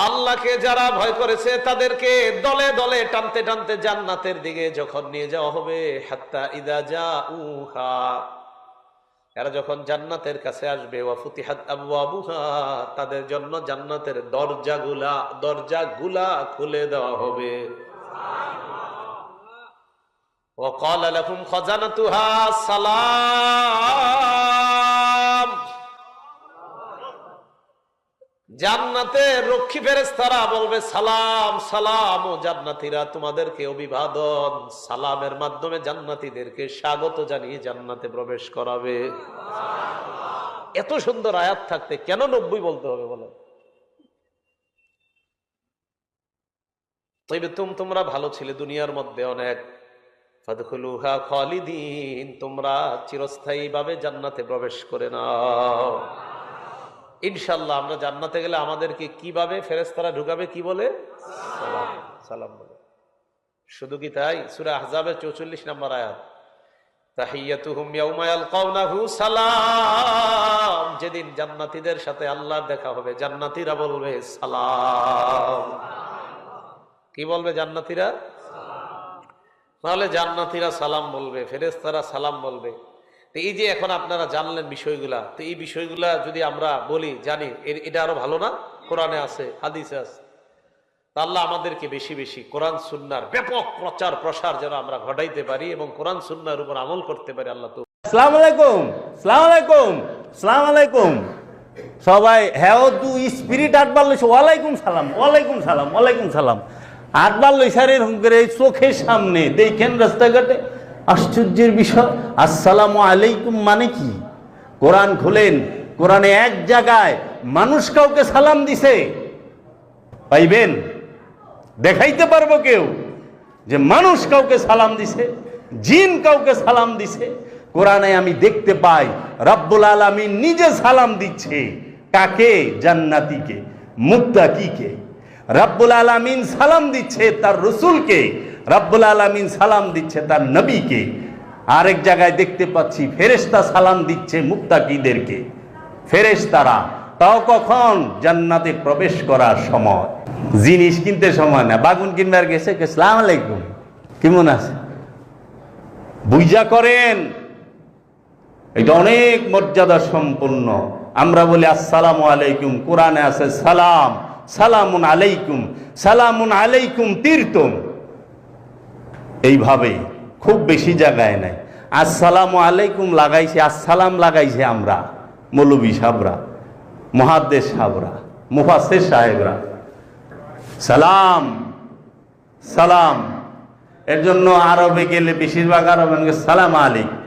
আল্লাহকে যারা ভয় করেছে তাদেরকে দলে দলে টানতে টানতে জান্নাতের দিকে যখন নিয়ে যাওয়া হবে, হাত্তা ইদা জাউহা, এরা যখন জান্নাতের কাছে আসবে, ওয়া ফুতিহাত আবওয়াবুহা, তাদের জন্য জান্নাতের দরজাগুলা খুলে দেওয়া হবে। ওয়া ক্বালা লাকুম খাজানাতুহা সালাম, জান্নাতের রক্ষী ফেরেশতারা বলবে সালাম সালাম, ও জান্নাতীরা তোমাদেরকে অভিবাদন, সালামের মাধ্যমে জান্নাতীদেরকে স্বাগত জানিয়ে জান্নাতে প্রবেশ করাবে। এত সুন্দর আয়াত থাকতে কেন 90 বলতে হবে বলো? তোমরা ভালো ছিলে দুনিয়ার মধ্যে অনেক, ফাদখুলুহা খালিদিন, তোমরা চিরস্থায়ী ভাবে জান্নাতে প্রবেশ করে নাও। ইনশাআল্লাহ আমরা জান্নাতে গেলে আমাদেরকে কিভাবে ফেরেশতারা ঢুকাবে? কি বলে? সালাম সালাম বলে। শুধু কি তাই? সূরা আহজাবের 44 নম্বর আয়াত, তাহিয়াতুহুম ইয়াউমা ইয়ালকাউনাহু সালাম, যেদিন জান্নাতীদের সাথে আল্লাহর দেখা হবে জান্নাতীরা বলবে সালাম। কি বলবে জান্নাতীরা? তাহলে জান্নাতীরা সালাম বলবে, ফেরেশতারা সালাম বলবে। তো এই যে এখন আপনারা জানলেন বিষয়গুলা, তো এই বিষয়গুলা যদি আমরা বলি জানি, এটা আরো ভালো না? কোরআনে আছে, হাদিসে আছে। আল্লাহ আমাদেরকে বেশি বেশি কোরআন সুন্নাহর ব্যাপক প্রচার প্রসার যেন আমরা ঘটাইতে পারি এবং কোরআন সুন্নাহর উপর আমল করতে পারি। আল্লাহ তো। আসসালামু আলাইকুম, আসসালামু আলাইকুম, আসসালামু আলাইকুম। সবাই হ্যাঁ তু স্পিরিট আটবার লইছে, ওয়ালাইকুম সালাম, ওয়ালাইকুম সালাম, ওয়ালাইকুম সালাম। আটবার লইসারে হুঙ্গের চোখের সামনে দেখেন রাস্তাঘাটে, আশ্চর্যের বিষয়। আসসালামু আলাইকুম মানে কি? কোরআন খুলেন, কোরআনে এক জায়গায় মানুষ কাউকে সালাম দিছে পাইবেন? দেখাইতে পারবো কেউ যে মানুষ কাউকে সালাম দিছে, জিন কাউকে সালাম দিছে? কোরআনে আমি দেখতে পাই রব্বুল আলামিন নিজে সালাম দিচ্ছে। কাকে? জান্নাতীকে, মুত্তাকিকে। রব্বুল আলামিন সালাম দিচ্ছে তার রাসূলকে, রব্বুল আলামিন সালাম দিচ্ছে তার নবীকে। আরেক জায়গায় দেখতে পাচ্ছি ফেরেশতা সালাম দিচ্ছে মুত্তাকিদেরকে। ফেরেশতারা তাও কখন? জান্নাতে প্রবেশ করার সময়। জিনিস কিনতে সময় না, বাগুন কিনবার গেছে, আসসালামু আলাইকুম, কেমন আছে? বুঝা করেন, এটা অনেক মর্যাদা সম্পন্ন। আমরা বলি আসসালামু আলাইকুম, কোরআনে আছে সালাম, সালামুন আলাইকুম, সালামুন আলাইকুম তিরতুম। এইভাবে খুব বেশি জায়গায় নাই। আসসালামু আলাইকুম লাগাইছে, আসসালাম লাগাইছে আমরা মৌলবী সাহেবরা, মুহাদ্দিস সাহেবরা, মুফাসসির সাহেবরা। সালাম সালাম, এর জন্য আরবে গেলে বেশিরভাগ আরব সালাম আলাইকুম।